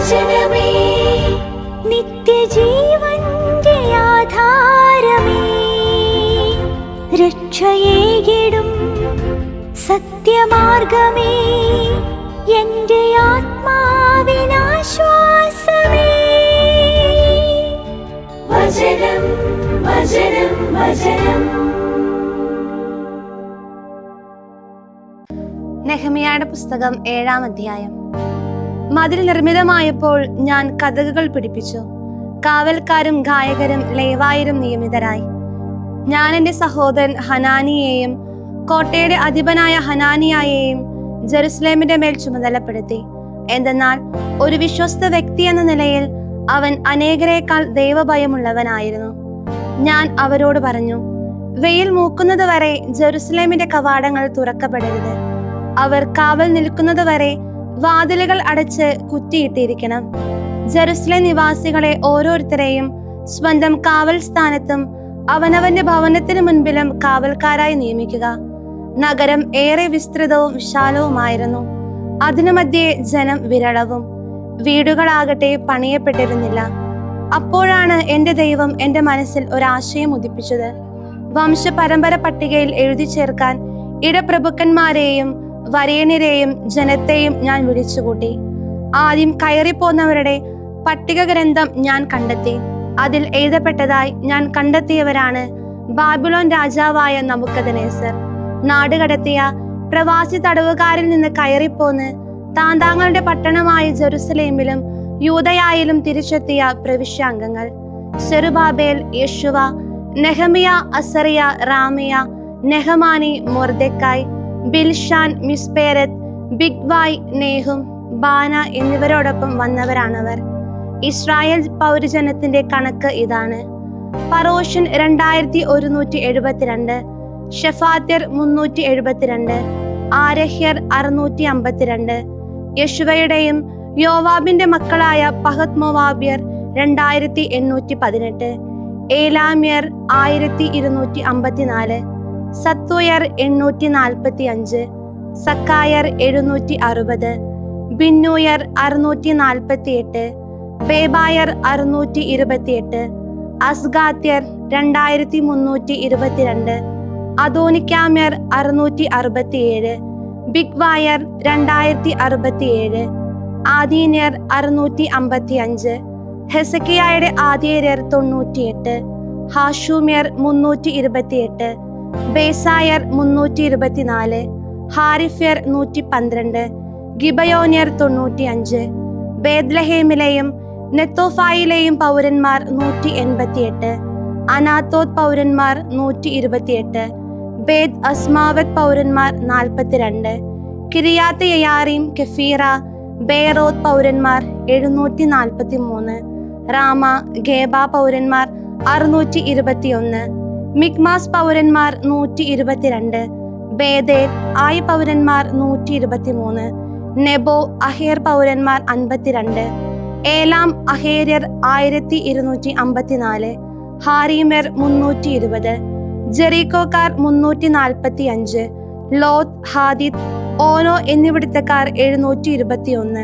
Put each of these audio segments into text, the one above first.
വചനമേ നിത്യജീവന്റെ ആധാരമേ, രക്ഷയേകിടും സത്യമാർഗമേ, എന്റെ ആത്മാവിനാശ്വാസമേ. വചനം വചനം വചനം. നെഹെമ്യായുടെ പുസ്തകം 7-ാം അധ്യായം. മതിൽ നിർമ്മിതമായപ്പോൾ ഞാൻ കതകുകൾ പിടിപ്പിച്ചു. കാവൽക്കാരും ഗായകരും ലേവായരും നിയമിതരായി. ഞാൻ എൻ്റെ സഹോദരൻ ഹനാനിയെയും കോട്ടയുടെ അധിപനായ ഹനാനിയായെയും ജെറുസലേമിന്റെ മേൽ ചുമതലപ്പെടുത്തി. എന്തെന്നാൽ ഒരു വിശ്വസ്ത വ്യക്തി എന്ന നിലയിൽ അവൻ അനേകരേക്കാൾ ദൈവഭയമുള്ളവനായിരുന്നു. ഞാൻ അവരോട് പറഞ്ഞു, വെയിൽ മൂക്കുന്നത് വരെ ജെറുസലേമിന്റെ കവാടങ്ങൾ തുറക്കപ്പെടരുത്. അവർ കാവൽ നിൽക്കുന്നത് വരെ വാതിലുകൾ അടച്ച് കുറ്റിയിട്ടിരിക്കണം. ജെറുസലേം നിവാസികളെ ഓരോരുത്തരെയും സ്വന്തം കാവൽ സ്ഥാനത്തും അവനവന്റെ ഭവനത്തിന് മുൻപിലും കാവൽക്കാരായി നിയമിക്കുക. നഗരം ഏറെ വിസ്തൃതവും വിശാലവുമായിരുന്നു. അതിനു മധ്യേ ജനം വിരളവും. വീടുകളാകട്ടെ പണിയപ്പെട്ടിരുന്നില്ല. അപ്പോഴാണ് എൻ്റെ ദൈവം എൻ്റെ മനസ്സിൽ ഒരാശയം ഉദിപ്പിച്ചത്. വംശപരമ്പര പട്ടികയിൽ എഴുതി ചേർക്കാൻ ഇടപ്രഭുക്കന്മാരെയും വരേണ്യരെയും ജനത്തെയും ഞാൻ വിളിച്ചുകൂട്ടി. ആദ്യം കയറിപ്പോന്നവരുടെ പട്ടിക ഗ്രന്ഥം ഞാൻ കണ്ടെത്തി. അതിൽ എഴുതപ്പെട്ടതായി ഞാൻ കണ്ടെത്തിയവരാണ് ബാബിലോൺ രാജാവായ നബൂഖദ്നേസർ, നാടുകടത്തിയ പ്രവാസി തടവുകാരിൽ നിന്ന് കയറിപ്പോന്ന് താന്താങ്ങളുടെ പട്ടണമായ ജെറുസലേമിലും യൂദയായിലും തിരിച്ചെത്തിയ പ്രവിശ്യാംഗങ്ങൾ: സെറുബാബേൽ, യെശുവ, നെഹമിയ, അസറിയ, റാമിയ, നെഹമാനി, മൊർദെക്കായ്, ബിൽഷാൻ, മിസ്പേരത്ത്, ബിഗ്വായ്, നേഹും, ബാന എന്നിവരോടൊപ്പം വന്നവരാണവർ. ഇസ്രായേൽ പൗരജനത്തിന്റെ കണക്ക് ഇതാണ്: പറോഷൻ 2172, ഷെഫാത്യർ 372, ആരഹ്യർ 652, യെശുവയുടെയും യോവാബിന്റെ മക്കളായ പഹത് മോവാബ്യർ 2818, ഏലാമ്യർ 1254, സത്തൂയർ 845, സക്കായർ 760, ബിന്നൂയർ 648, ബേബായർ 628, അസ്ഗാത്യർ 2322, അദോനിക്കാമ്യർ 667, ബിഗ്വായർ 2067, ആദീന്യർ 655, ഹെസക്കിയായുടെ ആദ്യര്യർ 98, ഹാഷൂമ്യർ 328, ബേസായർ 324, ഹാരിഫ്യർ 112, ഗിബയോന്യർ 95, ബേത്ലഹേമിലെയും നെത്തോഫായിലെയും പൗരന്മാർ 188, അനാത്തോത്ത് പൗരന്മാർ 128, ബേത് അസ്മാവത്ത് പൗരന്മാർ 42, കിരിയാത്ത് യയാരീം, കെഫീറ, ബേറോത്ത് പൗരന്മാർ 743, റാമ, ഗേബ പൗരന്മാർ 621, മിക്മാസ് പൗരന്മാർ 122, ബേദേൽ, ആയി പൗരന്മാർ 123, നെബോ, അഹേർ പൗരന്മാർ 52, ഏലാം, അഹേര്യർ 1254, ഹാരീമർ 320, ജെറീക്കോക്കാർ 345, ലോത്ത്, ഹാദിദ്, ഓനോ എന്നിവിടുത്തക്കാർ 721,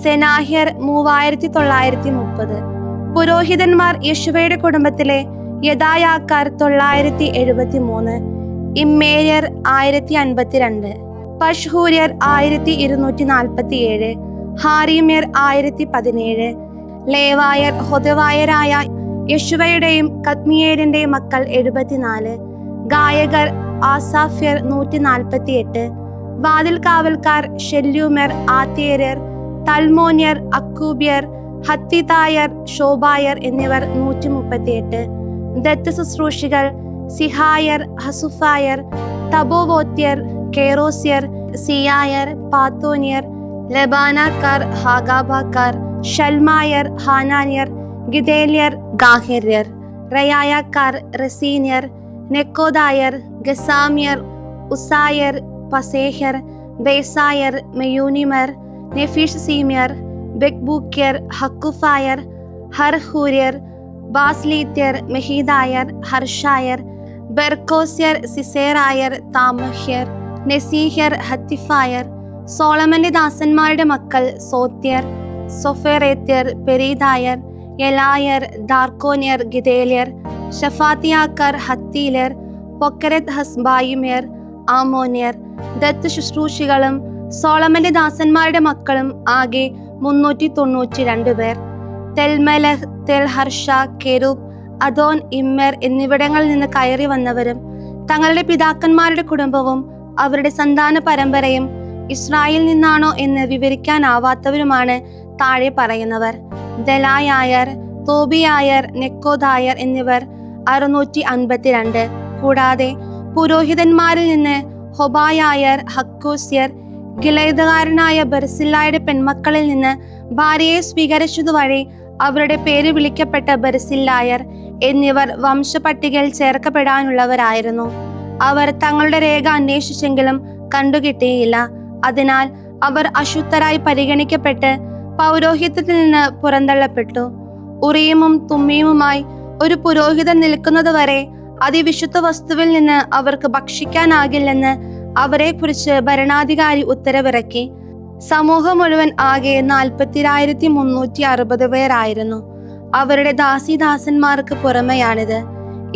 സെനാഹ്യർ 3930. പുരോഹിതന്മാർ യെശുവയുടെ കുടുംബത്തിലെ യദായാക്കാർ 973, ഇമ്മേര്യർ 1052, പഷ്ഹൂര്യർ 1247, ഹാരീമ്യർ 1017, ലേവായർ ഹൊദവായരായ യെശുവയുടെയും കദ്മിയേലിന്റെയും മക്കൾ 74, ഗായകർ ആസാഫ്യർ 148, വാതിൽ കാവൽക്കാർ ഷെല്യൂമർ, ആത്യര്യർ, തൽമോന്യർ, അക്കൂബ്യർ, ഹത്തിതായർ, ശോഭായർ എന്നിവർ 138, ദത്ത് ശുശ്രൂഷികൾ സിഹായർ, ഹസുഫായർ, തബോവോത്യർ, കേറോസ്യർ, സിയായർ, പാത്തോന്യർ, ലബാനാക്കാർ, ഹാഗാബാക്കാർ, ഷൽമായർ, ഹാനാന്യർ, ഗിദേല്യർ, ഗാഹിര്യർ, റയായാക്കാർ, റസീന്യർ, നെക്കോദായർ, ഗസാമ്യർ, ഉസായർ, പസേഹ്യർ, ബേസായർ, മെയൂനിമർ, നെഫീഷ് സീമ്യർ, ബെക്ബൂക്യർ, ഹക്കുഫായർ, ഹർഹൂര്യർ, ബാസ്ലീത്യർ, മെഹീദായർ, ഹർഷായർ, ബെർക്കോസ്യർ, സിസേറായർ, താമഹ്യർ, നെസീഹ്യർ, ഹത്തിഫായർ, സോളമന്റെ ദാസന്മാരുടെ മക്കൾ സോത്യർ, സൊഫേറേത്യർ, പെരീദായർ, എലായർ, ദാർക്കോന്യർ, ഗിദേലിയർ, ഷഫാത്തിയാക്കർ, ഹത്തീലർ, പൊക്കരത്ത് ഹസ്ബായിമ്യർ, ആമോന്യർ, ദത്ത് ശുശ്രൂഷികളും സോളമന്റെ ദാസന്മാരുടെ മക്കളും ആകെ 392 പേർ. തെൽമെലഹ്, തെൽഹർഷ, കെരൂബ്, അദോൻ, ഇമ്മർ എന്നിവിടങ്ങളിൽ നിന്ന് കയറി വന്നവരും തങ്ങളുടെ പിതാക്കന്മാരുടെ കുടുംബവും അവരുടെ സന്താന പരമ്പരയും ഇസ്രായേലിൽ നിന്നാണോ എന്ന് വിവരിക്കാനാവാത്തവരുമാണ് താഴെ പറയുന്നവർ. ദലായായർ, തോബിയായർ, നെക്കോദായർ എന്നിവർ 652. കൂടാതെ പുരോഹിതന്മാരിൽ നിന്ന് ഹൊബായായർ, ഹക്കൂസ്യർ, ഗിലൈദകാരനായ ബർസില്ലായുടെ പെൺമക്കളിൽ നിന്ന് ഭാര്യയെ സ്വീകരിച്ചതുവഴി അവരുടെ പേര് വിളിക്കപ്പെട്ട ബർസില്ലായർ എന്നിവർ വംശപട്ടികയിൽ ചേർക്കപ്പെടാനുള്ളവരായിരുന്നു. അവർ തങ്ങളുടെ രേഖ അന്വേഷിച്ചെങ്കിലും കണ്ടുകിട്ടിയില്ല. അതിനാൽ അവർ അശുദ്ധരായി പരിഗണിക്കപ്പെട്ട് പൗരോഹിത്യത്തിൽ നിന്ന് പുറന്തള്ളപ്പെട്ടു. ഉറീമും തുമ്മീമുമായി ഒരു പുരോഹിതൻ നിൽക്കുന്നതുവരെ അതിവിശുദ്ധ വസ്തുവിൽ നിന്ന് അവർക്ക് ഭക്ഷിക്കാനാകില്ലെന്ന് അവരെക്കുറിച്ച് ഭരണാധികാരി ഉത്തരവിറക്കി. സമൂഹം മുഴുവൻ ആകെ 40,360 പേരായിരുന്നു. അവരുടെ ദാസിദാസന്മാർക്ക് പുറമെയാണിത്.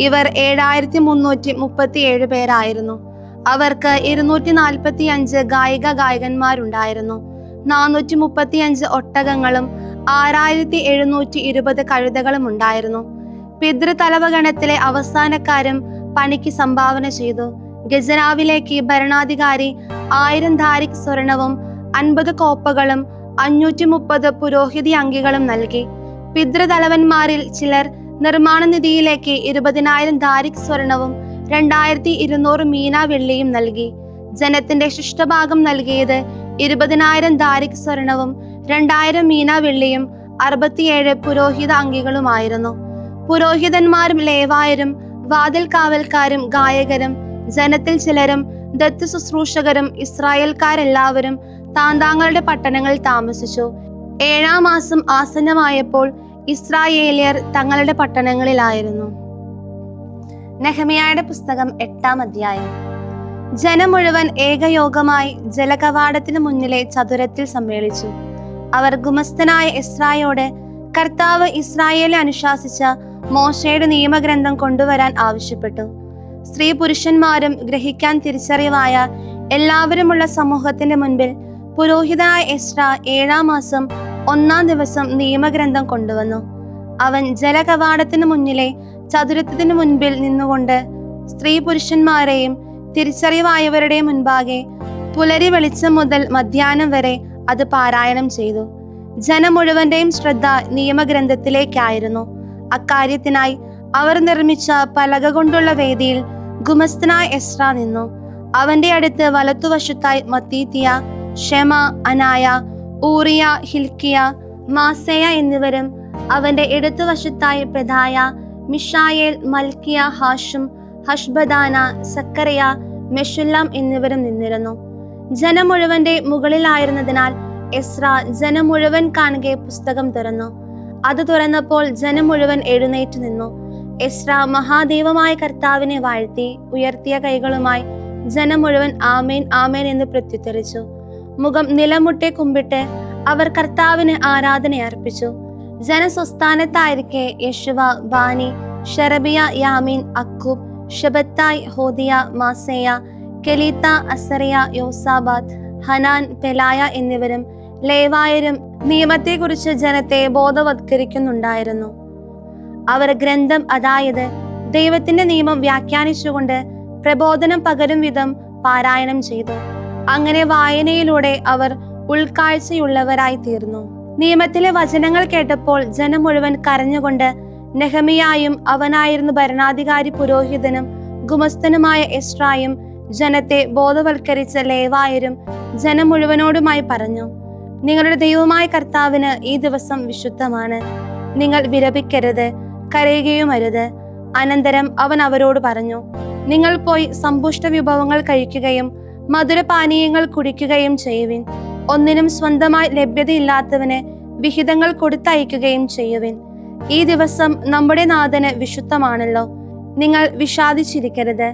ഇവർ 7,337 പേരായിരുന്നു. അവർക്ക് 245 ഗായകന്മാരുണ്ടായിരുന്നു. 435 ഒട്ടകങ്ങളും 6,720 കഴുതകളും ഉണ്ടായിരുന്നു. പിതൃതലവഗണത്തിലെ അവസാനക്കാരും പണിക്ക് സംഭാവന ചെയ്തു. ഖജനാവിലേക്ക് ഭരണാധികാരി 1000 ധാരിക് സ്വർണവും 50 കോപ്പകളും 530 പുരോഹിതി അങ്കികളും നൽകി. പിതൃതലവന്മാരിൽ ചിലർ നിർമ്മാണ നിധിയിലേക്ക് 20,000 ധാരിക് സ്വർണവും 2,200 മീന വെള്ളിയും നൽകി. ജനത്തിന്റെ ശിഷ്ടഭാഗം നൽകിയത് 20,000 ധാരിക് സ്വർണവും 2,000 മീന വെള്ളിയും 67 പുരോഹിത അങ്കികളുമായിരുന്നു. പുരോഹിതന്മാരും ലേവായരും വാതിൽ കാവൽക്കാരും ഗായകരും ജനത്തിൽ ചിലരും ദത്ത് ശുശ്രൂഷകരും ഇസ്രായേൽക്കാരെല്ലാവരും താന്താങ്ങളുടെ പട്ടണങ്ങളിൽ താമസിച്ചു. 7-ാം മാസം ആസന്നമായപ്പോൾ ഇസ്രായേലിയർ തങ്ങളുടെ പട്ടണങ്ങളിലായിരുന്നു. നെഹെമ്യായുടെ പുസ്തകം 8-ാം അധ്യായം. ജനം മുഴുവൻ ഏകയോഗമായി ജലകവാടത്തിന് മുന്നിലെ ചതുരത്തിൽ സമ്മേളിച്ചു. അവർ ഗുമസ്തനായ എസ്രായോട് കർത്താവ് ഇസ്രായേലെ അനുശാസിച്ച മോശയുടെ നിയമഗ്രന്ഥം കൊണ്ടുവരാൻ ആവശ്യപ്പെട്ടു. സ്ത്രീ പുരുഷന്മാരും ഗ്രഹിക്കാൻ തിരിച്ചറിവായ എല്ലാവരുമുള്ള സമൂഹത്തിന്റെ മുൻപിൽ പുരോഹിതനായ എസ്രാ 7-ാം മാസം 1-ാം ദിവസം നിയമഗ്രന്ഥം കൊണ്ടുവന്നു. അവൻ ജലകവാടത്തിന് മുന്നിലെ ചതുരത്തിന് മുൻപിൽ നിന്നുകൊണ്ട് സ്ത്രീ പുരുഷന്മാരെയും തിരിച്ചറിവായവരുടെയും മുൻപാകെ പുലരി വെളിച്ചം മുതൽ മധ്യാഹ്നം വരെ അത് പാരായണം ചെയ്തു. ജനം മുഴുവന്റെയും ശ്രദ്ധ നിയമഗ്രന്ഥത്തിലേക്കായിരുന്നു. അക്കാര്യത്തിനായി അവർ നിർമ്മിച്ച പലക കൊണ്ടുള്ള വേദിയിൽ ഗുമസ്തനായ എസ്രാ നിന്നു. അവന്റെ അടുത്ത് വലത്തുവശത്തായി മത്തീത്തിയ, ഷെമ, അനായ, ഊറിയ, ഹിൽക്കിയ, മാസേയ എന്നിവരും അവന്റെ ഇടത്തുവശത്തായി പെദായ, മിഷായേൽ, മൽക്കിയ, ഹാഷും, ഹഷ്ബദാന, സക്കറിയ, മെഷുല്ലാം എന്നിവരും നിന്നിരുന്നു. ജനം മുഴുവന്റെ മുകളിലായിരുന്നതിനാൽ എസ്രാ ജനം മുഴുവൻ കാണുകെ പുസ്തകം തുറന്നു. അത് തുറന്നപ്പോൾ ജനം മുഴുവൻ എഴുന്നേറ്റ് നിന്നു. എസ്രാ മഹാദൈവമായ കർത്താവിനെ വാഴ്ത്തി ഉയർത്തിയ കൈകളുമായി ജനം മുഴുവൻ ആമേൻ ആമേൻ എന്ന് പ്രത്യുത്തരിച്ചു. മുഖം നിലമുട്ടെ കുമ്പിട്ട് അവർ കർത്താവിന് ആരാധന അർപ്പിച്ചു. ജനസ്വസ്ഥാനത്തായിരിക്കെ യശുവ, ബാനി, ഷെറബിയ, യാമീൻ, അക്കൂബ്, ഷബത്തായ്, ഹോദിയ, മാസേയ, കെലീത്ത, അസറിയ, യോസാബാദ്, ഹനാൻ, പെലായ എന്നിവരും ലേവായരും നിയമത്തെക്കുറിച്ച് ജനത്തെ ബോധവത്കരിക്കുന്നുണ്ടായിരുന്നു. അവർ ഗ്രന്ഥം, അതായത് ദൈവത്തിന്റെ നിയമം വ്യാഖ്യാനിച്ചുകൊണ്ട് പ്രബോധനം പകരും വിധം പാരായണം ചെയ്തു. അങ്ങനെ വായനയിലൂടെ അവർ ഉൾക്കാഴ്ചയുള്ളവരായി തീർന്നു. നിയമത്തിലെ വചനങ്ങൾ കേട്ടപ്പോൾ ജനം മുഴുവൻ കരഞ്ഞുകൊണ്ട് നെഹെമ്യായും അവനായിരുന്നു ഭരണാധികാരി പുരോഹിതനും ഗുമസ്തനുമായ എസ്രായും ജനത്തെ ബോധവൽക്കരിച്ച ലേവായരും ജനം മുഴുവനോടുമായി പറഞ്ഞു, നിങ്ങളുടെ ദൈവമായ കർത്താവിന് ഈ ദിവസം വിശുദ്ധമാണ്. നിങ്ങൾ വിലപിക്കരുത്, കരയുകയുമരുത്. അനന്തരം അവൻ അവരോട് പറഞ്ഞു, നിങ്ങൾ പോയി സമ്പുഷ്ട വിഭവങ്ങൾ കഴിക്കുകയും മധുരപാനീയങ്ങൾ കുടിക്കുകയും ചെയ്യുവിൻ. ഒന്നിനും സ്വന്തമായി ലഭ്യതയില്ലാത്തവന് വിഹിതങ്ങൾ കൊടുത്തയക്കുകയും ചെയ്യുവിൻ. ഈ ദിവസം നമ്മുടെ നാഥന് വിശുദ്ധമാണല്ലോ. നിങ്ങൾ വിഷാദിച്ചിരിക്കരുത്.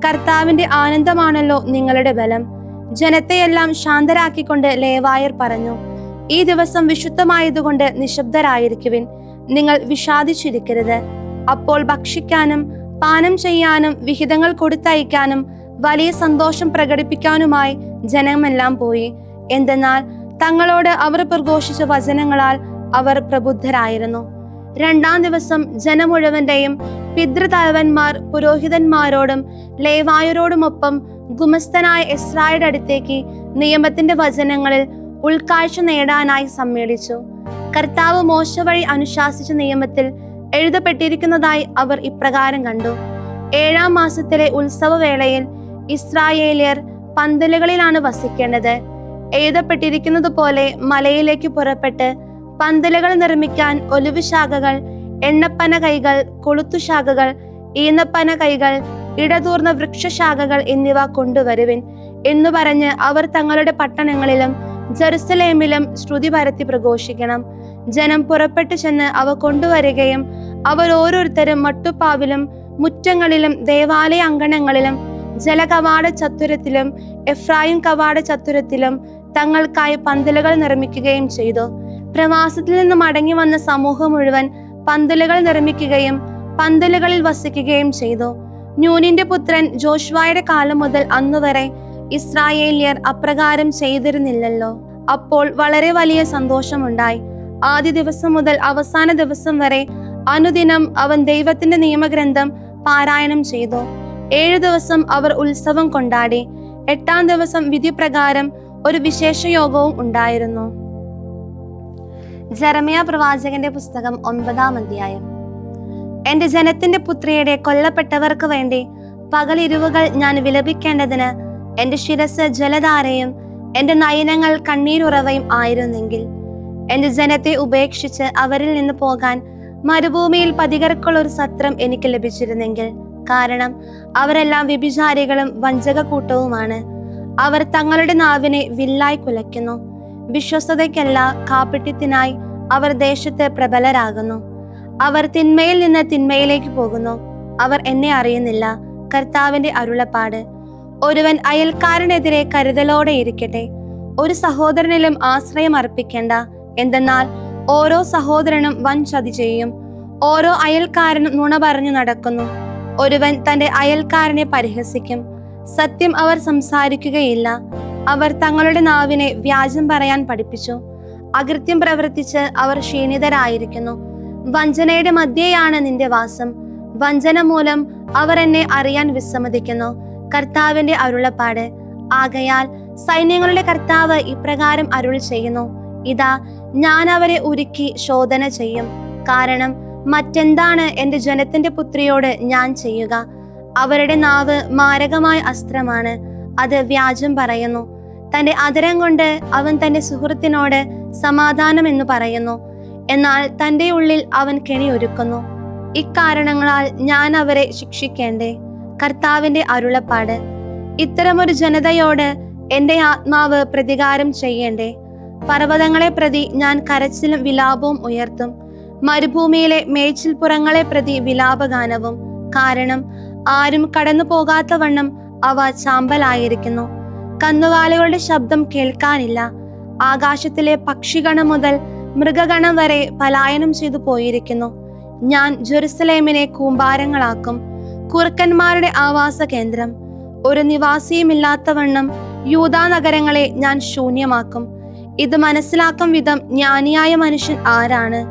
കർത്താവിന്റെ ആനന്ദമാണല്ലോ നിങ്ങളുടെ ബലം. ജനത്തെയെല്ലാം ശാന്തരാക്കിക്കൊണ്ട് ലേവായർ പറഞ്ഞു, ഈ ദിവസം വിശുദ്ധമായതുകൊണ്ട് നിശബ്ദരായിരിക്കുവിൻ. നിങ്ങൾ വിഷാദിച്ചിരിക്കരുത്. അപ്പോൾ ഭക്ഷിക്കാനും പാനം ചെയ്യാനും വിഹിതങ്ങൾ കൊടുത്തയക്കാനും വലിയ സന്തോഷം പ്രകടിപ്പിക്കാനുമായി ജനമെല്ലാം പോയി. എന്തെന്നാൽ തങ്ങളോട് അവർ പ്രഘോഷിച്ച വചനങ്ങളാൽ അവർ പ്രബുദ്ധരായിരുന്നു. രണ്ടാം ദിവസം ജനം മുഴുവന്റെയും പിതൃതലവന്മാർ പുരോഹിതന്മാരോടും ലേവായരോടുമൊപ്പം ഗുമസ്തനായ എസ്രായുടെ അടുത്തേക്ക് നിയമത്തിന്റെ വചനങ്ങളിൽ ഉൾക്കാഴ്ച നേടാനായി സമ്മേളിച്ചു. കർത്താവ് മോശ വഴി അനുശാസിച്ച നിയമത്തിൽ എഴുതപ്പെട്ടിരിക്കുന്നതായി അവർ ഇപ്രകാരം കണ്ടു. 7-ാം മാസത്തിലെ ഉത്സവവേളയിൽ ഇസ്രായേലിയർ പന്തലുകളിലാണ് വസിക്കേണ്ടത്. എഴുതപ്പെട്ടിരിക്കുന്നത് പോലെ മലയിലേക്ക് പുറപ്പെട്ട് പന്തലുകൾ നിർമ്മിക്കാൻ ഒലിവ് ശാഖകൾ, എണ്ണപ്പന കൈകൾ, കൊളുത്തുശാഖകൾ, ഈന്തപ്പന കൈകൾ, ഇടതൂർന്ന വൃക്ഷശാഖകൾ എന്നിവ കൊണ്ടുവരുവിൻ എന്നു പറഞ്ഞ് അവർ തങ്ങളുടെ പട്ടണങ്ങളിലും ജെറുസലേമിലും ശ്രുതി പരത്തി പ്രഘോഷിക്കണം. ജനം പുറപ്പെട്ടു ചെന്ന് അവ കൊണ്ടുവരികയും അവർ ഓരോരുത്തരും മട്ടുപ്പാവിലും മുറ്റങ്ങളിലും ദേവാലയ അങ്കണങ്ങളിലും ജലകവാട ചത്തുരത്തിലും എഫ്രായിം കവാട ചത്തുരത്തിലും തങ്ങൾക്കായി പന്തലുകൾ നിർമ്മിക്കുകയും ചെയ്തു. പ്രവാസത്തിൽ നിന്ന് മടങ്ങി വന്ന സമൂഹം മുഴുവൻ പന്തലുകൾ നിർമ്മിക്കുകയും പന്തലുകളിൽ വസിക്കുകയും ചെയ്തു. നൂനിന്റെ പുത്രൻ ജോഷുവയുടെ കാലം മുതൽ അന്നുവരെ ഇസ്രായേലിയർ അപ്രകാരം ചെയ്തിരുന്നില്ലല്ലോ. അപ്പോൾ വളരെ വലിയ സന്തോഷമുണ്ടായി. ആദ്യ ദിവസം മുതൽ അവസാന ദിവസം വരെ അനുദിനം അവൻ ദൈവത്തിന്റെ നിയമഗ്രന്ഥം പാരായണം ചെയ്തു. 7 ദിവസം അവർ ഉത്സവം കൊണ്ടാടി. 8-ാം ദിവസം വിധിപ്രകാരം ഒരു വിശേഷ യോഗവും ഉണ്ടായിരുന്നു. ജെറമ്യാ പ്രവാചകന്റെ പുസ്തകം 9-ാം അധ്യായം. എന്റെ ജനത്തിന്റെ പുത്രിയുടെ കൊല്ലപ്പെട്ടവർക്ക് വേണ്ടി പകലിരുവുകൾ ഞാൻ വിലപിക്കേണ്ടതിന് എന്റെ ശിരസ് ജലധാരയും എന്റെ നയനങ്ങൾ കണ്ണീരുറവയും ആയിരുന്നെങ്കിൽ, എന്റെ ജനത്തെ ഉപേക്ഷിച്ച് അവരിൽ നിന്ന് പോകാൻ മരുഭൂമിയിൽ പതികർക്കുള്ള ഒരു സത്രം എനിക്ക് ലഭിച്ചിരുന്നെങ്കിൽ. കാരണം അവരെല്ലാം വ്യഭിചാരികളും വഞ്ചക കൂട്ടവുമാണ്. അവർ തങ്ങളുടെ നാവിനെ വില്ലായി കുലയ്ക്കുന്നു. വിശ്വസ്തതയ്ക്കല്ല, കാപട്യത്തിനായി അവർ ദേശത്ത് പ്രബലരാകുന്നു. അവർ തിന്മയിൽ നിന്ന് തിന്മയിലേക്ക് പോകുന്നു. അവർ എന്നെ അറിയുന്നില്ല. കർത്താവിന്റെ അരുളപ്പാട്. ഒരുവൻ അയൽക്കാരനെതിരെ കരുതലോടെ ഇരിക്കട്ടെ. ഒരു സഹോദരനിലും ആശ്രയം അർപ്പിക്കേണ്ട. എന്തെന്നാൽ ഓരോ സഹോദരനും വൻ ചതി ചെയ്യും. ഓരോ അയൽക്കാരനും നുണ പറഞ്ഞു നടക്കുന്നു. ഒരുവൻ തന്റെ അയൽക്കാരനെ പരിഹസിക്കും. സത്യം അവർ സംസാരിക്കുകയില്ല. അവർ തങ്ങളുടെ നാവിനെ വ്യാജം പറയാൻ പഠിപ്പിച്ചു. അകൃത്യം പ്രവർത്തിച്ച് അവർ ക്ഷീണിതരായിരിക്കുന്നു. വഞ്ചനയുടെ മധ്യേയാണ് നിന്റെ വാസം. വഞ്ചന മൂലം അവർ എന്നെ അറിയാൻ വിസമ്മതിക്കുന്നു. കർത്താവിന്റെ അരുളപ്പാട്. ആകയാൽ സൈന്യങ്ങളുടെ കർത്താവ് ഇപ്രകാരം അരുൾ ചെയ്യുന്നു: ഇതാ, ഞാൻ അവരെ ഉരുക്കി ശോധന ചെയ്യും. കാരണം മറ്റെന്താണ് എന്റെ ജനത്തിന്റെ പുത്രിയോട് ഞാൻ ചെയ്യുക? അവരുടെ നാവ് മാരകമായ അസ്ത്രമാണ്. അത് വ്യാജം പറയുന്നു. തന്റെ അധരം കൊണ്ട് അവൻ തന്റെ സുഹൃത്തിനോട് സമാധാനം എന്ന് പറയുന്നു. എന്നാൽ തന്റെ ഉള്ളിൽ അവൻ കെണിയൊരുക്കുന്നു. ഇക്കാരണങ്ങളാൽ ഞാൻ അവരെ ശിക്ഷിക്കേണ്ടേ? കർത്താവിന്റെ അരുളപ്പാട്. ഇത്തരമൊരു ജനതയോട് എന്റെ ആത്മാവ് പ്രതികാരം ചെയ്യേണ്ടേ? പർവ്വതങ്ങളെ പ്രതി ഞാൻ കരച്ചിലും വിലാപവും ഉയർത്തും. മരുഭൂമിയിലെ മേച്ചിൽപ്പുറങ്ങളെ പ്രതി വിലാപഗാനവും. കാരണം ആരും കടന്നു പോകാത്ത വണ്ണം അവ ചാമ്പലായിരിക്കുന്നു. കന്നുകാലികളുടെ ശബ്ദം കേൾക്കാനില്ല. ആകാശത്തിലെ പക്ഷിഗണം മുതൽ മൃഗഗണം വരെ പലായനം ചെയ്തു പോയിരിക്കുന്നു. ഞാൻ ജെറുസലേമിനെ കൂമ്പാരങ്ങളാക്കും, കുറുക്കന്മാരുടെ ആവാസ കേന്ദ്രം. ഒരു നിവാസിയുമില്ലാത്തവണ്ണം യൂദാ നഗരങ്ങളെ ഞാൻ ശൂന്യമാക്കും. ഇത് മനസ്സിലാക്കും വിധം ജ്ഞാനിയായ മനുഷ്യൻ ആരാണ്?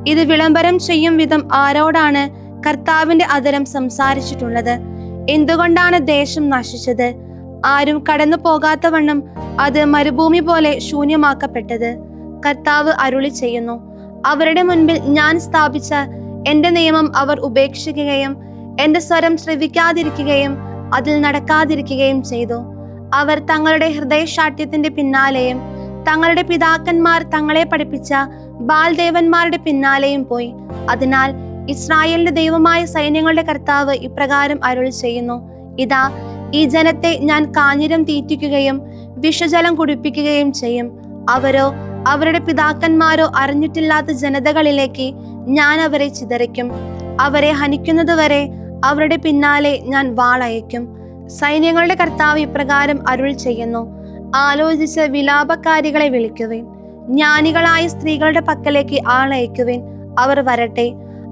ഇത് വിളംബരം ചെയ്യും വിധം ആരോടാണ് കർത്താവിന്റെ അധരം സംസാരിച്ചിട്ടുള്ളത്? എന്തുകൊണ്ടാണ് ദേശം നശിച്ചത്? ആരും കടന്നു പോകാത്തവണ്ണം അത് മരുഭൂമി പോലെ ശൂന്യമാക്കപ്പെട്ടത്? കർത്താവ് അരുളി ചെയ്യുന്നു: അവരുടെ മുൻപിൽ ഞാൻ സ്ഥാപിച്ച എന്റെ നിയമം അവർ ഉപേക്ഷിക്കുകയും എന്റെ സ്വരം ശ്രവിക്കാതിരിക്കുകയും അതിൽ നടക്കാതിരിക്കുകയും ചെയ്തു. അവർ തങ്ങളുടെ ഹൃദയശാഠ്യത്തിന്റെ പിന്നാലെയും തങ്ങളുടെ പിതാക്കന്മാർ തങ്ങളെ പഠിപ്പിച്ച ബാൽദേവന്മാരുടെ പിന്നാലെയും പോയി. അതിനാൽ ഇസ്രായേലിന്റെ ദൈവമായ സൈന്യങ്ങളുടെ കർത്താവ് ഇപ്രകാരം അരുളി ചെയ്യുന്നു: ഇതാ, ഈ ജനത്തെ ഞാൻ കാഞ്ഞിരം തീറ്റിക്കുകയും വിഷജലം കുടിപ്പിക്കുകയും ചെയ്യും. അവരോ അവരുടെ പിതാക്കന്മാരോ അറിഞ്ഞിട്ടില്ലാത്ത ജനതകളിലേക്ക് ഞാൻ അവരെ ചിതറിക്കും. അവരെ ഹനിക്കുന്നതുവരെ അവരുടെ പിന്നാലെ ഞാൻ വാളയക്കും. സൈന്യങ്ങളുടെ കർത്താവ് ഇപ്രകാരം അരുൾ ചെയ്യുന്നു: ആലോചിച്ച് വിലാപക്കാരികളെ വിളിക്കുവിൻ. ജ്ഞാനികളായ സ്ത്രീകളുടെ പക്കലേക്ക് ആളയക്കുവിൻ, അവർ വരട്ടെ.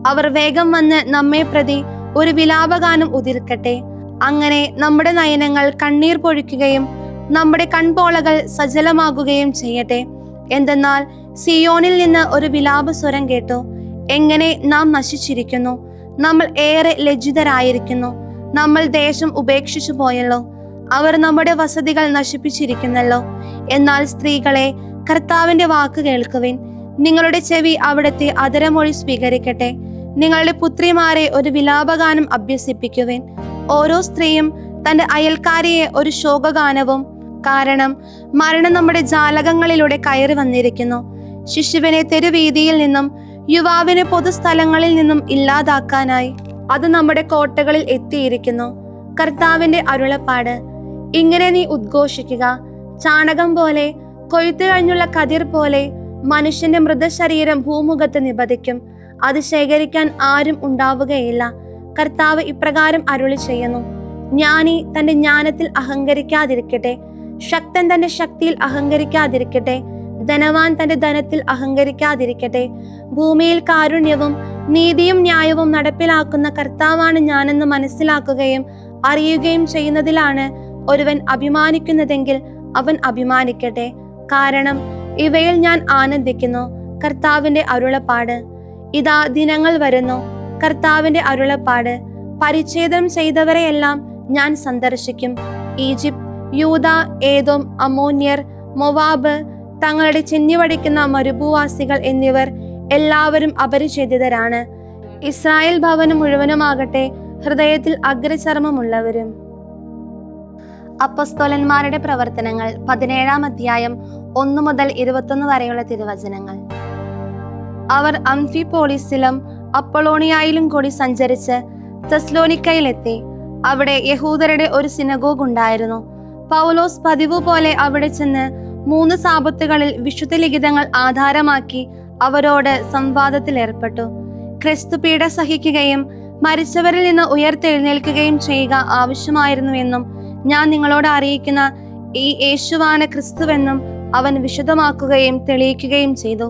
അവർ വേഗം വന്ന് നമ്മെ പ്രതി ഒരു വിലാപഗാനം ഉതിർക്കട്ടെ. അങ്ങനെ നമ്മുടെ നയനങ്ങൾ കണ്ണീർ പൊഴിക്കുകയും നമ്മുടെ കൺപോളകൾ സജലമാകുകയും ചെയ്യട്ടെ. എന്തെന്നാൽ സിയോനിൽ നിന്ന് ഒരു വിലാപസ്വരം കേട്ടു, എങ്ങനെ നാം നശിച്ചിരിക്കുന്നു, നമ്മൾ ഏറെ ലജ്ജിതരായിരിക്കുന്നു, നമ്മൾ ദേശം ഉപേക്ഷിച്ചു പോയല്ലോ, അവർ നമ്മുടെ വസതികൾ നശിപ്പിച്ചിരിക്കുന്നല്ലോ. എന്നാൽ സ്ത്രീകളെ, കർത്താവിന്റെ വാക്ക് കേൾക്കുവിൻ, നിങ്ങളുടെ ചെവി അവിടുത്തെ അധരമൊഴി സ്വീകരിക്കട്ടെ. നിങ്ങളുടെ പുത്രിമാരെ ഒരു വിലാപഗാനം അഭ്യസിപ്പിക്കുവിൻ. ഓരോ സ്ത്രീയും തന്റെ അയൽക്കാരിയെ ഒരു ശോകഗാനവും. കാരണം മരണം നമ്മുടെ ജാലകങ്ങളിലൂടെ കയറി വന്നിരിക്കുന്നു. ശിശുവിനെ തെരുവീതിയിൽ നിന്നും യുവാവിനെ പൊതുസ്ഥലങ്ങളിൽ നിന്നും ഇല്ലാതാക്കാനായി അത് നമ്മുടെ കോട്ടകളിൽ എത്തിയിരിക്കുന്നു. കർത്താവിന്റെ അരുളപ്പാട്. ഇങ്ങനെ നീ ഉദ്ഘോഷിക്കുക, ചാണകം പോലെ, കൊയ്ത്തു കഴിഞ്ഞുള്ള കതിർ പോലെ മനുഷ്യന്റെ മൃതശരീരം ഭൂമുഖത്ത് നിപതിക്കും, അത് ശേഖരിക്കാൻ ആരും ഉണ്ടാവുകയില്ല. കർത്താവ് ഇപ്രകാരം അരുളി ചെയ്യുന്നു, ജ്ഞാനി തന്റെ ജ്ഞാനത്തിൽ അഹങ്കരിക്കാതിരിക്കട്ടെ, ശക്തൻ തന്റെ ശക്തിയിൽ അഹങ്കരിക്കാതിരിക്കട്ടെ, ധനവാൻ തന്റെ ധനത്തിൽ അഹങ്കരിക്കാതിരിക്കട്ടെ. ഭൂമിയിൽ കാരുണ്യവും നീതിയും ന്യായവും നടപ്പിലാക്കുന്ന കർത്താവാണ് ഞാനെന്ന് മനസ്സിലാക്കുകയും അറിയുകയും ചെയ്യുന്നതിലാണ് ഒരുവൻ അഭിമാനിക്കുന്നതെങ്കിൽ അവൻ അഭിമാനിക്കട്ടെ. കാരണം ഇവയിൽ ഞാൻ ആനന്ദിക്കുന്നു. കർത്താവിന്റെ അരുളപ്പാട്. ഇതാ ദിനങ്ങൾ വരുന്നു, കർത്താവിന്റെ അരുളപ്പാട്, പരിച്ഛേദനം ചെയ്തവരെയെല്ലാം ഞാൻ സന്ദർശിക്കും. ഈജിപ്ത്, യൂദ, ഏദോം, അമ്മോന്യർ, മൊവാബ്, തങ്ങളുടെ ചെന്നിവടിക്കുന്ന മരുഭൂവാസികൾ എന്നിവർ എല്ലാവരും അപരിച്ഛേദിതരാണ്. ഇസ്രായേൽ ഭവനം മുഴുവനുമാകട്ടെ ഹൃദയത്തിൽ അഗ്രചർമ്മമുള്ളവരും. അപ്പോസ്തലന്മാരുടെ പ്രവർത്തനങ്ങൾ 17-ാം അധ്യായം 1 മുതൽ 21 വരെയുള്ള തിരുവചനങ്ങൾ. അവർ അംഫിപോളിസിലും അപ്പൊളോണിയായിലും കൂടി സഞ്ചരിച്ച് തെസ്സലോനിക്കയിലെത്തി. അവിടെ യഹൂദരുടെ ഒരു സിനഗോഗ് ഉണ്ടായിരുന്നു. പൗലോസ് പതിവ് പോലെ അവിടെ ചെന്ന് 3 സാബത്തുകളിൽ വിശുദ്ധ ലിഖിതങ്ങൾ ആധാരമാക്കി അവരോട് സംവാദത്തിൽ ഏർപ്പെട്ടു. ക്രിസ്തു പീഡ സഹിക്കുകയും മരിച്ചവരിൽ നിന്ന് ഉയർത്തെഴുന്നേൽക്കുകയും ചെയ്യുക ആവശ്യമായിരുന്നുവെന്നും ഞാൻ നിങ്ങളോട് അറിയിക്കുന്ന ഈ യേശുവാണ് ക്രിസ്തുവെന്നും അവൻ വിശദമാക്കുകയും തെളിയിക്കുകയും ചെയ്തു.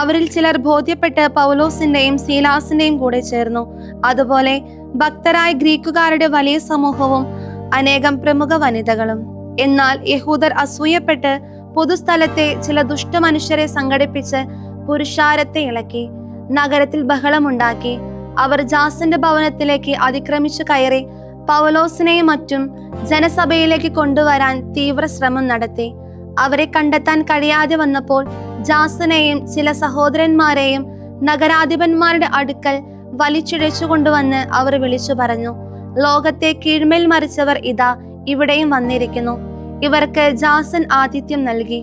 അവരിൽ ചിലർ ബോധ്യപ്പെട്ട് പൗലോസിന്റെയും സീലാസിന്റെയും കൂടെ ചേർന്നു. അതുപോലെ ഭക്തരായ ഗ്രീക്കുകാരുടെ വലിയ സമൂഹവും അനേകം പ്രമുഖ വനിതകളും. എന്നാൽ യഹൂദർ അസൂയപ്പെട്ട് പൊതുസ്ഥലത്തെ ചില ദുഷ്ടമനുഷ്യരെ സംഘടിപ്പിച്ച് പുരുഷാരത്തെ ഇളക്കി നഗരത്തിൽ ബഹളമുണ്ടാക്കി. അവർ ജാസന്റെ ഭവനത്തിലേക്ക് അതിക്രമിച്ചു കയറി പൗലോസിനെയും മറ്റും ജനസഭയിലേക്ക് കൊണ്ടുവരാൻ തീവ്ര ശ്രമം നടത്തി. അവരെ കണ്ടെത്താൻ കഴിയാതെ വന്നപ്പോൾ ജാസനെയും ചില സഹോദരന്മാരെയും നഗരാധിപന്മാരുടെ അടുക്കൽ വലിച്ചിഴച്ചു കൊണ്ടുവന്ന് അവർ വിളിച്ചു പറഞ്ഞു, ലോകത്തെ കീഴ്മേൽ മറിച്ചവർ ഇതാ ഇവിടെയും വന്നിരിക്കുന്നു. ഇവർക്ക് ജാസൻ ആതിഥ്യം നൽകി.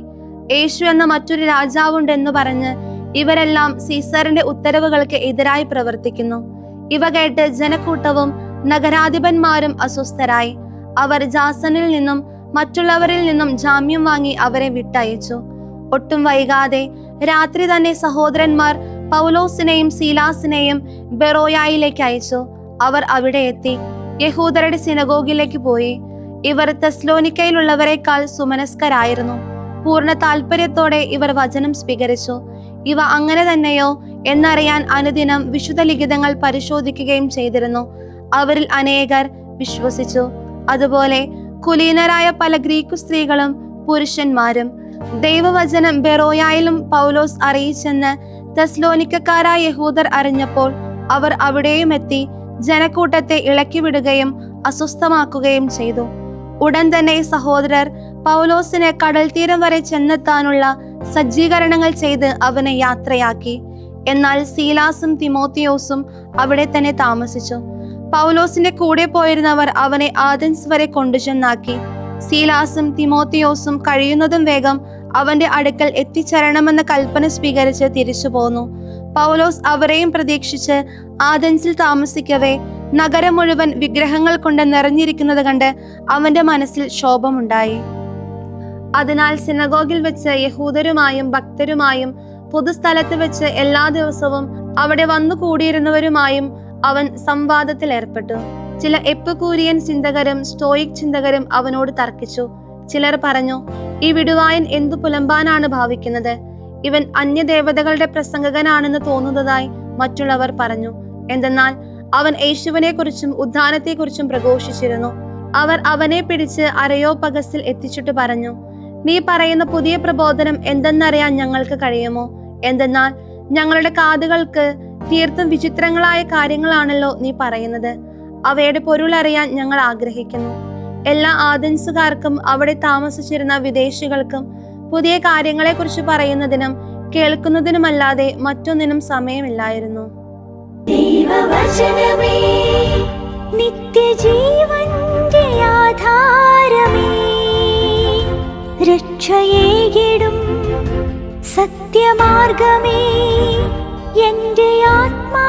യേശു എന്ന മറ്റൊരു രാജാവുണ്ടെന്നു പറഞ്ഞ് ഇവരെല്ലാം സീസറിന്റെ ഉത്തരവുകൾക്ക് എതിരായി പ്രവർത്തിക്കുന്നു. ഇവ കേട്ട് ജനക്കൂട്ടവും നഗരാധിപന്മാരും അസ്വസ്ഥരായി. അവർ ജാസനിൽ നിന്നും മറ്റുള്ളവരിൽ നിന്നും ജാമ്യം വാങ്ങി അവരെ വിട്ടയച്ചു. ഒട്ടും വൈകാതെ രാത്രി തന്നെ സഹോദരന്മാർ പൗലോസിനെയും സീലാസിനെയും ബെറോയായിലേക്ക് അയച്ചു. അവർ അവിടെ എത്തി യഹൂദരുടെ സിനഗോഗിലേക്ക് പോയി. ഇവർ തെസ്സലോനിക്കയിലുള്ളവരെക്കാൾ സുമനസ്കരായിരുന്നു. പൂർണ്ണ താല്പര്യത്തോടെ ഇവർ വചനം സ്വീകരിച്ചു. ഇവ അങ്ങനെ തന്നെയോ എന്നറിയാൻ അനുദിനം വിശുദ്ധ ലിഖിതങ്ങൾ പരിശോധിക്കുകയും ചെയ്തിരുന്നു. അവരിൽ അനേകർ വിശ്വസിച്ചു. അതുപോലെ കുലീനരായ പല ഗ്രീക്കു സ്ത്രീകളും പുരുഷന്മാരും. ദൈവവചനം ബെറോയായിലും പൗലോസ് അറിയിച്ചെന്ന് തെസ്സലോനിക്കക്കാരായ യഹൂദർ അറിഞ്ഞപ്പോൾ അവർ അവിടെയും എത്തി ജനക്കൂട്ടത്തെ ഇളക്കിവിടുകയും അസ്വസ്ഥമാക്കുകയും ചെയ്തു. ഉടൻ തന്നെ സഹോദരർ പൗലോസിനെ കടൽ തീരം വരെ ചെന്നെത്താനുള്ള സജ്ജീകരണങ്ങൾ ചെയ്ത് അവനെ യാത്രയാക്കി. എന്നാൽ സീലാസും തിമോത്തിയോസും അവിടെ തന്നെ താമസിച്ചു. പൗലോസിന്റെ കൂടെ പോയിരുന്നവർ അവനെ ആഥൻസ് വരെ കൊണ്ടുചെന്നാക്കി. സീലാസും തിമോത്തിയോസും കഴിയുന്നതും വേഗം അവന്റെ അടുക്കൽ എത്തിച്ചേരണമെന്ന കൽപ്പന സ്വീകരിച്ച് തിരിച്ചു പോന്നു. പൗലോസ് അവരെയും പ്രതീക്ഷിച്ച് ആഥൻസിൽ താമസിക്കവേ നഗരം മുഴുവൻ വിഗ്രഹങ്ങൾ കൊണ്ട് നിറഞ്ഞിരിക്കുന്നത് കണ്ട് അവന്റെ മനസ്സിൽ ക്ഷോഭമുണ്ടായി. അതിനാൽ സിനഗോഗിൽ വെച്ച് യഹൂദരുമായും ഭക്തരുമായും പൊതുസ്ഥലത്ത് വെച്ച് എല്ലാ ദിവസവും അവിടെ വന്നു കൂടിയിരുന്നവരുമായും അവൻ സംവാദത്തിൽ ഏർപ്പെട്ടു. ചില എപ്പിക്കൂരിയൻ ചിന്തകരും സ്റ്റോയിക് ചിന്തകരും അവനോട് തർക്കിച്ചു. ചിലർ പറഞ്ഞു, ഈ വിടുവായൻ എന്തു പുലമ്പാനാണ് ഭാവിക്കുന്നത്? ഇവൻ അന്യദേവതകളുടെ പ്രസംഗകനാണെന്ന് തോന്നുന്നതായി മറ്റുള്ളവർ പറഞ്ഞു. എന്തെന്നാൽ അവൻ യേശുവിനെ കുറിച്ചും ഉദ്ധാനത്തെക്കുറിച്ചും പ്രഘോഷിച്ചിരുന്നു. അവർ അവനെ പിടിച്ച് അരയോപഗസിൽ എത്തിച്ചിട്ട് പറഞ്ഞു, നീ പറയുന്ന പുതിയ പ്രബോധനം എന്തെന്നറിയാൻ ഞങ്ങൾക്ക് കഴിയുമോ? എന്തെന്നാൽ ഞങ്ങളുടെ കാതുകൾക്ക് തീർത്തും വിചിത്രങ്ങളായ കാര്യങ്ങളാണല്ലോ നീ പറയുന്നത്. അവയുടെ പൊരുൾ അറിയാൻ ഞങ്ങൾ ആഗ്രഹിക്കുന്നു. എല്ലാ ആഥൻസുകാർക്കും അവിടെ താമസിച്ചിരുന്ന വിദേശികൾക്കും പുതിയ കാര്യങ്ങളെക്കുറിച്ച് പറയുന്നതിനും കേൾക്കുന്നതിനുമല്ലാതെ മറ്റൊന്നിനും സമയമില്ലായിരുന്നു. ദൈവവചനമേ, നിത്യജീവന്റെ ആധാരമേ, രക്ഷയേകിടും സത്യമാർഗമേ, എന്റെ ആത്മാ